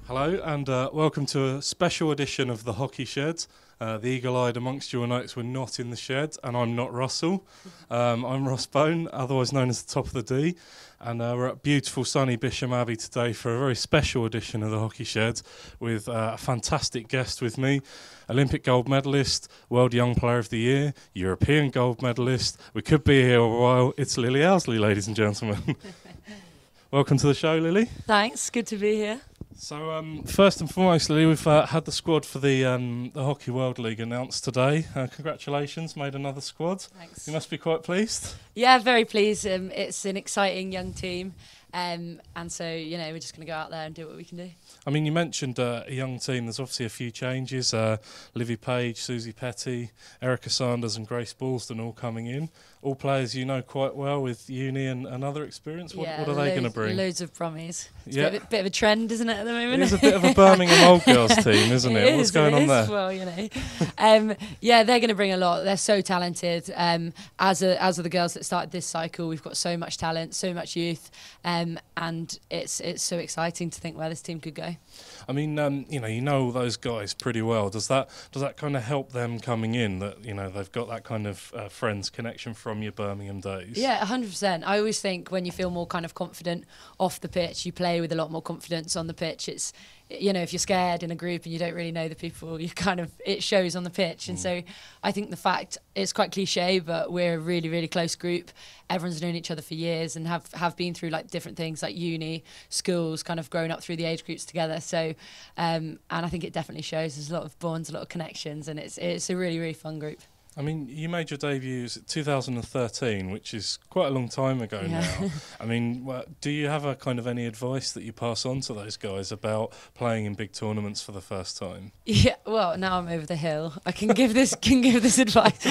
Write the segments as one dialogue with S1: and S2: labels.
S1: Hello and welcome to a special edition of the Hockey Shed. The eagle-eyed amongst you will notice we're not in the shed, and I'm not Russell. I'm Ross Bone, otherwise known as the Top of the D, and we're at beautiful sunny Bisham Abbey today for a very special edition of the Hockey Shed with a fantastic guest with me, Olympic gold medalist, World Young Player of the Year, European gold medalist. We could be here a while. It's Lilly Owsley, ladies and gentlemen. Welcome to the show, Lilly.
S2: Thanks, good to be here.
S1: So first and foremost, Lilly, we've had the squad for the Hockey World League announced today. Congratulations, made another squad.
S2: Thanks.
S1: You must be quite pleased.
S2: Yeah, very pleased. It's an exciting young team, and so we're just going to go out there and do what we can do.
S1: I mean, you mentioned a young team. There's obviously a few changes. Livy Page, Susie Petty, Erica Sanders and Grace Ballston all coming in. All players you know quite well with uni and other experience. What are they going to bring?
S2: Loads of Brummies. It's a bit of a trend, isn't it, at the moment?
S1: It is a bit of a Birmingham old girls team, isn't it? What's going on there?
S2: Well, yeah, they're going to bring a lot. They're so talented. As are the girls that started this cycle. We've got so much talent, so much youth, and it's so exciting to think where this team could go.
S1: I mean, you know all those guys pretty well. Does that kind of help them coming in? That they've got that kind of friends connection from your Birmingham days.
S2: Yeah, 100%. I always think when you feel more kind of confident off the pitch, you play with a lot more confidence on the pitch. It's if you're scared in a group and you don't really know the people, it shows on the pitch. And so I think the fact, it's quite cliche, but we're a really, really close group. Everyone's known each other for years and have been through like different things like uni, schools, kind of growing up through the age groups together. So, and I think it definitely shows. There's a lot of bonds, a lot of connections, and it's a really, really fun group.
S1: I mean, you made your debuts in 2013, which is quite a long time ago now. I mean, do you have any advice that you pass on to those guys about playing in big tournaments for the first time?
S2: Yeah, well, now I'm over the hill. I can give this advice.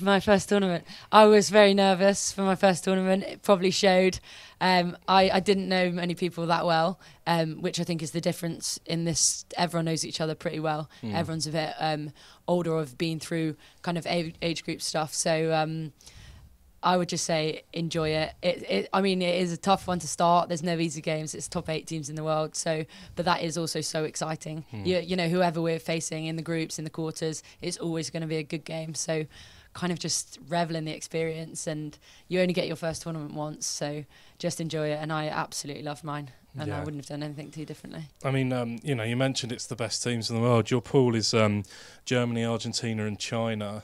S2: My first tournament. I was very nervous for my first tournament. It probably showed. I didn't know many people that well, which I think is the difference in this. Everyone knows each other pretty well. Everyone's a bit older or have been through kind of age group stuff. So I would just say enjoy it. It is a tough one to start. There's no easy games. It's top 8 teams in the world. So, but that is also so exciting. Whoever we're facing in the groups, in the quarters, it's always going to be a good game. So kind of just revel in the experience, and you only get your first tournament once, so just enjoy it. And I absolutely loved mine, and I wouldn't have done anything too differently. I mean,
S1: you mentioned it's the best teams in the world. Your pool is Germany, Argentina and China.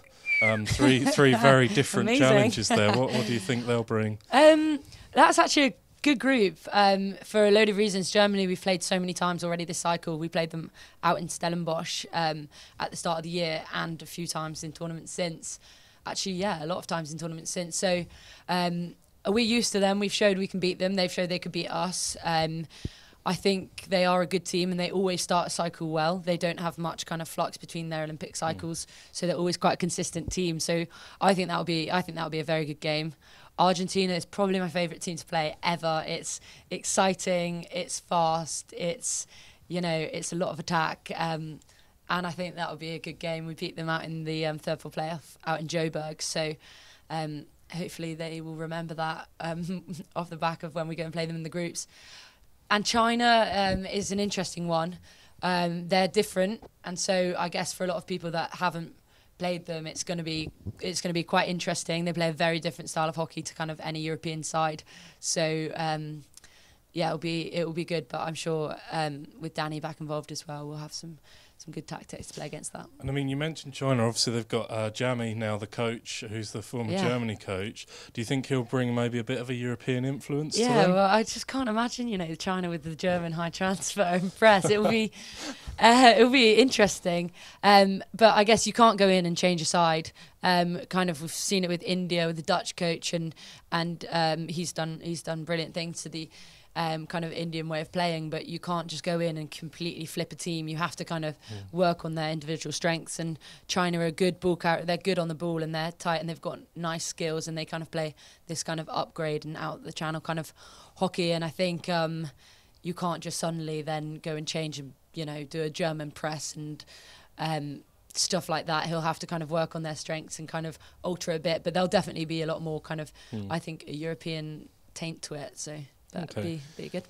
S1: Three very different challenges there. What do you think they'll bring?
S2: That's actually a good group for a load of reasons. Germany, we've played so many times already this cycle. We played them out in Stellenbosch at the start of the year, and a few times in tournaments since. Actually, a lot of times in tournaments since. So we're used to them. We've showed we can beat them. They've showed they could beat us. I think they are a good team, and they always start a cycle well. They don't have much kind of flux between their Olympic cycles, so they're always quite a consistent team. So I think that'll be a very good game. Argentina is probably my favourite team to play ever. It's exciting, it's fast, it's a lot of attack, and I think that will be a good game. We beat them out in the third pool playoff out in Joburg, so hopefully they will remember that off the back of when we go and play them in the groups. And China is an interesting one. They're different, and so I guess for a lot of people that haven't played them, it's going to be quite interesting. They play a very different style of hockey to kind of any European side. So it will be good. But I'm sure with Danny back involved as well, we'll have some good tactics to play against that.
S1: And I mean, you mentioned China. Obviously, they've got Jamie now, the coach, who's the former Germany coach. Do you think he'll bring maybe a bit of a European influence to them?
S2: Yeah, well, I just can't imagine, China with the German high transfer and press. It'll be interesting. But I guess you can't go in and change a side. We've seen it with India with the Dutch coach, and he's done brilliant things to the kind of Indian way of playing, but you can't just go in and completely flip a team. You have to kind of work on their individual strengths, and China are a good ball carrier. They're good on the ball, and they're tight, and they've got nice skills, and they kind of play this kind of upgrade and out the channel kind of hockey. And I think you can't just suddenly then go and change and do a German press and stuff like that. He'll have to kind of work on their strengths and kind of alter a bit, but there'll definitely be a lot more kind of I think a European taint to it, so that'd be good.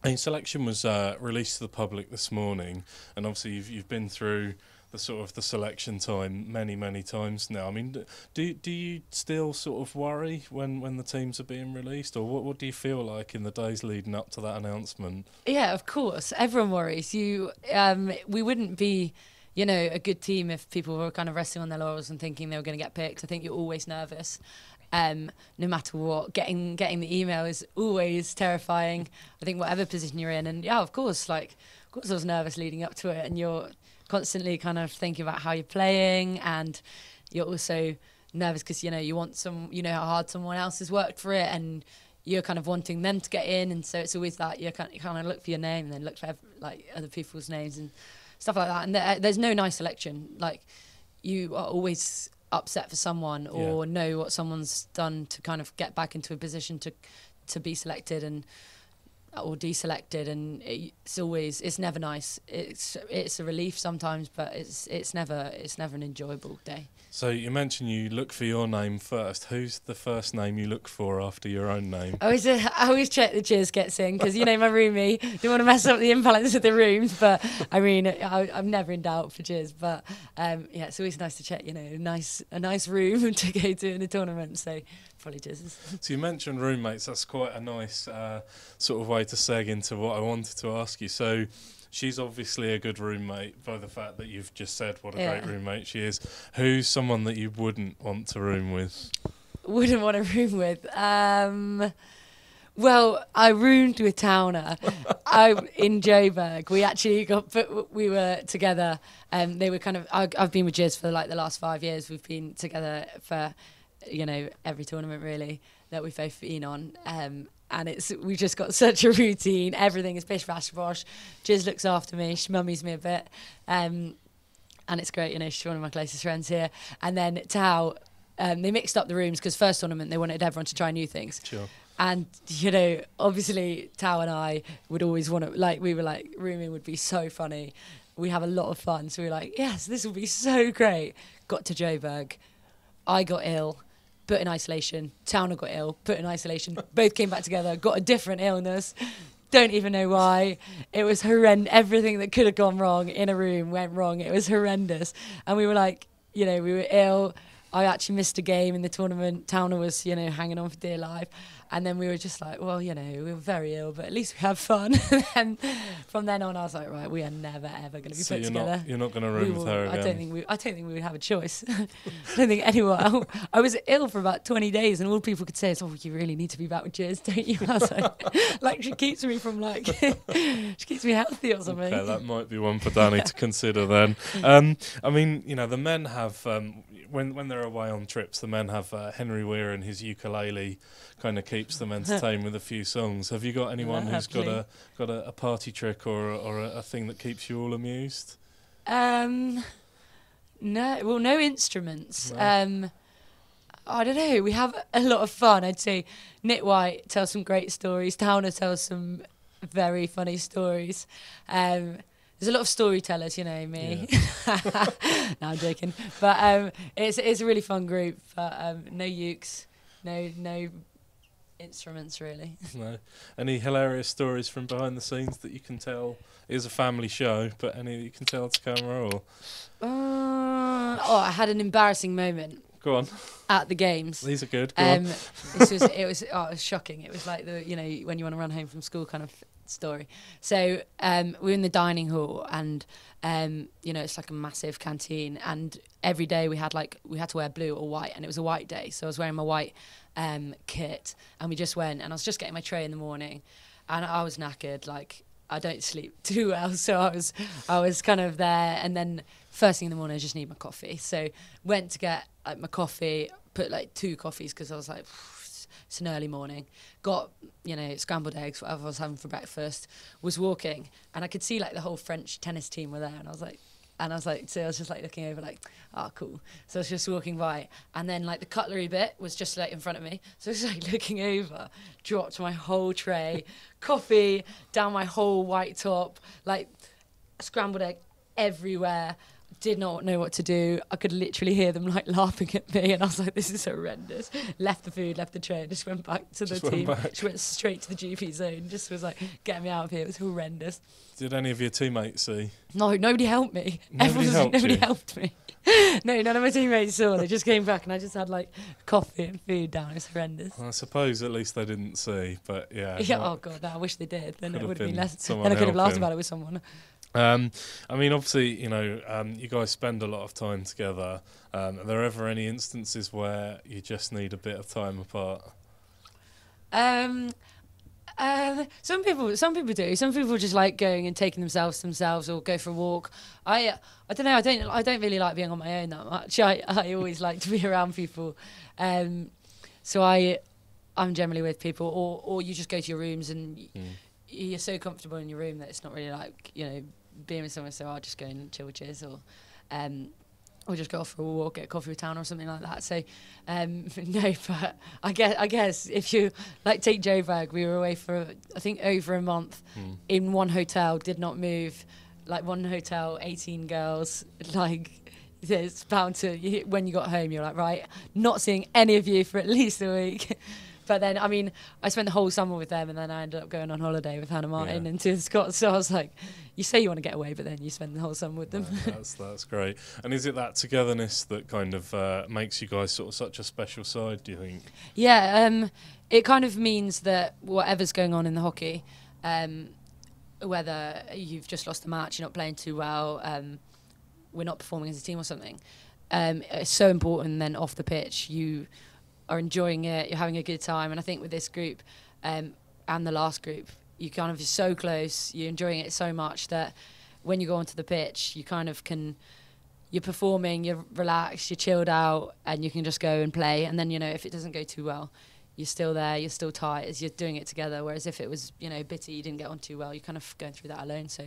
S1: And selection was released to the public this morning, and obviously you've been through the sort of the selection time many times now. I mean, do you still sort of worry when the teams are being released, or what do you feel like in the days leading up to that announcement?
S2: Yeah, of course. Everyone worries. We wouldn't be, a good team if people were kind of resting on their laurels and thinking they were going to get picked. I think you're always nervous, no matter what. Getting the email is always terrifying. I think whatever position you're in, and of course I was nervous leading up to it, and you're constantly kind of thinking about how you're playing, and you're also nervous because you want how hard someone else has worked for it, and you're kind of wanting them to get in, and so it's always that you kind of look for your name and then look for other people's names and stuff like that. And there's no nice selection. Like, you are always upset for someone, or know what someone's done to kind of get back into a position to be selected or deselected, and it's never nice. It's a relief sometimes, but it's never an enjoyable day.
S1: So you mentioned you look for your name first. Who's the first name you look for after your own name?
S2: I always check the cheers gets in, because my roomie don't want to mess up the imbalance of the rooms. But I mean, I'm never in doubt for cheers. But it's always nice to check. A nice room to go to in the tournament. So probably cheers.
S1: So you mentioned roommates. That's quite a nice sort of way to seg into what I wanted to ask you. So she's obviously a good roommate by the fact that you've just said what a great roommate she is. Who's someone that you wouldn't want to room with?
S2: Wouldn't want to room with? Well, I roomed with Towner in Joburg. We actually we were together. They were kind of. I've been with Jiz for like the last 5 years. We've been together for, every tournament really that we've both been on. And we just got such a routine. Everything is bish bash bosh. Jiz looks after me. She mummies me a bit. And it's great. She's one of my closest friends here. And then Tao, they mixed up the rooms because first tournament they wanted everyone to try new things.
S1: Sure.
S2: And, obviously Tao and I would always want to, we were like, rooming would be so funny. We have a lot of fun. So we were like, yes, this will be so great. Got to Joburg. I got ill. Put in isolation. Towner got ill, put in isolation. Both came back together, got a different illness. Don't even know why. It was horrendous. Everything that could have gone wrong in a room went wrong. It was horrendous. And we were like, we were ill. I actually missed a game in the tournament. Towner was, hanging on for dear life. And then we were just like, well, we were very ill, but at least we had fun. And from then on, I was like, right, we are never, ever going to be put together.
S1: You're not going to room with her again?
S2: I don't think we would have a choice. I don't think anyone. I was ill for about 20 days, and all people could say is, oh, you really need to be back with Jiz, don't you? I was like, she keeps me from, she keeps me healthy or something.
S1: Okay, that might be one for Danny to consider then. I mean, the men have, when they're away on trips, the men have Henry Weir and his ukulele kind of keeps them entertained with a few songs. Have you got anyone who's got a party trick or a thing that keeps you all amused?
S2: No, well, no instruments.
S1: No.
S2: I don't know. We have a lot of fun. I'd say Nick White tells some great stories. Towner tells some very funny stories. There's a lot of storytellers, me. Yeah. No, I'm joking. But it's a really fun group. But no ukes, no instruments really.
S1: No. Any hilarious stories from behind the scenes that you can tell? It is a family show, but any that you can tell to camera or?
S2: I had an embarrassing moment.
S1: Go on.
S2: At the games.
S1: These are good. Go on.
S2: It was shocking. It was like when you want to run home from school kind of story. So we were in the dining hall, and it's like a massive canteen, and every day we had to wear blue or white, and it was a white day, so I was wearing my white kit, and we just went, and I was just getting my tray in the morning, and I was knackered. I don't sleep too well, so I was kind of there, and then first thing in the morning I just need my coffee, so went to get my coffee, put 2 coffees because I was like, it's an early morning. Got, scrambled eggs, whatever I was having for breakfast. Was walking, and I could see the whole French tennis team were there, and I was just looking over, oh, cool. So I was just walking by, and then the cutlery bit was just in front of me. So I was looking over, dropped my whole tray, coffee down my whole white top, scrambled egg everywhere. did not know what to do. I could literally hear them like laughing at me, and I was like, this is horrendous. Left the food, left the tray, and just went back to the team. She went straight to the GP zone, just was like, get me out of here. It was horrendous.
S1: Did any of your teammates see?
S2: No, nobody helped me.
S1: Nobody
S2: helped me. No, none of my teammates saw. They just came back, and I just had like coffee and food down. It was horrendous.
S1: I suppose at least they didn't see, but yeah.
S2: Yeah. Oh god, no, I wish they did. Then it would have been less. Then I could have
S1: helping.
S2: laughed about it with someone.
S1: I mean, obviously, you know, you guys spend a lot of time together. Are there ever any instances where you just need a bit of time apart?
S2: Some people do. Some people just like going and taking themselves, or go for a walk. I don't know. I don't really like being on my own that much. I always like to be around people. So I'm generally with people, or you just go to your rooms and you're so comfortable in your room that it's not really like, you know, being with someone. So I'll just go and chill with cheers, or just go off for a walk, get coffee with town or something like that. So no, but I guess if you like take Joburg, we were away for I think over a month in one hotel, did not move, like one hotel, 18 girls, like it's bound to, when you got home you're like, right, not seeing any of you for at least a week. But then, I mean, I spent the whole summer with them, and then I ended up going on holiday with Hannah Martin and to Scott. So I was like, you say you want to get away, but then you spend the whole summer with them.
S1: That's great. And is it that togetherness that kind of makes you guys sort of such a special side, do you think?
S2: Yeah, it kind of means that whatever's going on in the hockey, whether you've just lost a match, you're not playing too well, we're not performing as a team or something, it's so important then off the pitch you are enjoying it, you're having a good time. And I think with this group and the last group, you kind of, you're so close, you're enjoying it so much that when you go onto the pitch, you kind of you're performing, you're relaxed, you're chilled out, and you can just go and play. And then, you know, if it doesn't go too well, you're still there, you're still tight as you're doing it together. Whereas if it was, you know, bitter, you didn't get on too well, you're kind of going through that alone. So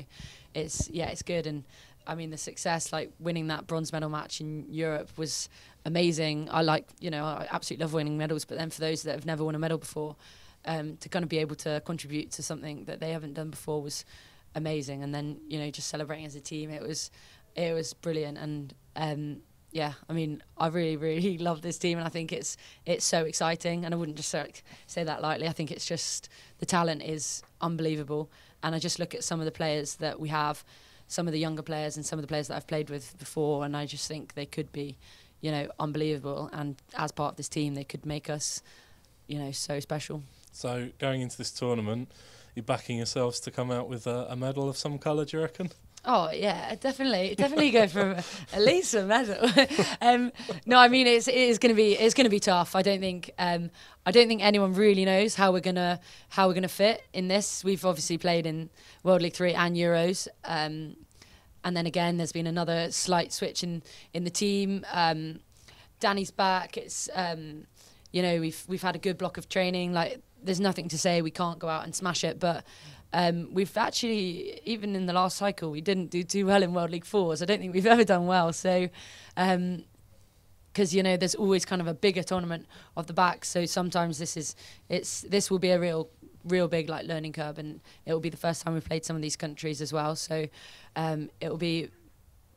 S2: it's good. And I mean, the success, like winning that bronze medal match in Europe was amazing. I absolutely love winning medals, but then for those that have never won a medal before, to kind of be able to contribute to something that they haven't done before was amazing. And then, you know, just celebrating as a team, it was brilliant. And yeah, I mean, I really, really love this team, and I think it's so exciting. And I wouldn't just say that lightly. I think it's just, the talent is unbelievable. And I just look at some of the players that we have, some of the younger players and some of the players that I've played with before, and I just think they could be, you know, unbelievable. And as part of this team, they could make us, you know, so special. So
S1: going into this tournament, you're backing yourselves to come out with a medal of some colour, do you reckon?
S2: Oh yeah, definitely go for at least a medal. No, I mean it's going to be tough. I don't think anyone really knows how we're gonna fit in this. We've obviously played in World League 3 and Euros, and then again there's been another slight switch in the team. Danny's back. It's you know, we've had a good block of training. Like, there's nothing to say we can't go out and smash it, but. We've actually, even in the last cycle, we didn't do too well in World League 4s. I don't think we've ever done well. So, because, you know, there's always kind of a bigger tournament off the back. So sometimes this will be a real big like learning curve, and it will be the first time we've played some of these countries as well. So it will be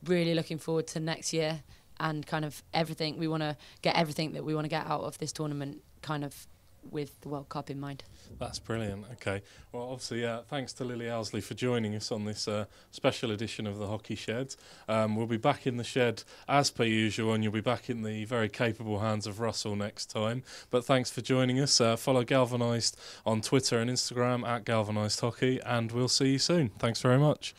S2: really looking forward to next year and kind of everything. We want to get everything that we want to get out of this tournament kind of with the World Cup in mind.
S1: That's brilliant. Okay. Well, obviously, thanks to Lilly Owsley for joining us on this special edition of the Hockey Shed. We'll be back in the shed as per usual, and you'll be back in the very capable hands of Russell next time. But thanks for joining us. Follow Galvanised on Twitter and Instagram @Galvanised Hockey, and we'll see you soon. Thanks very much.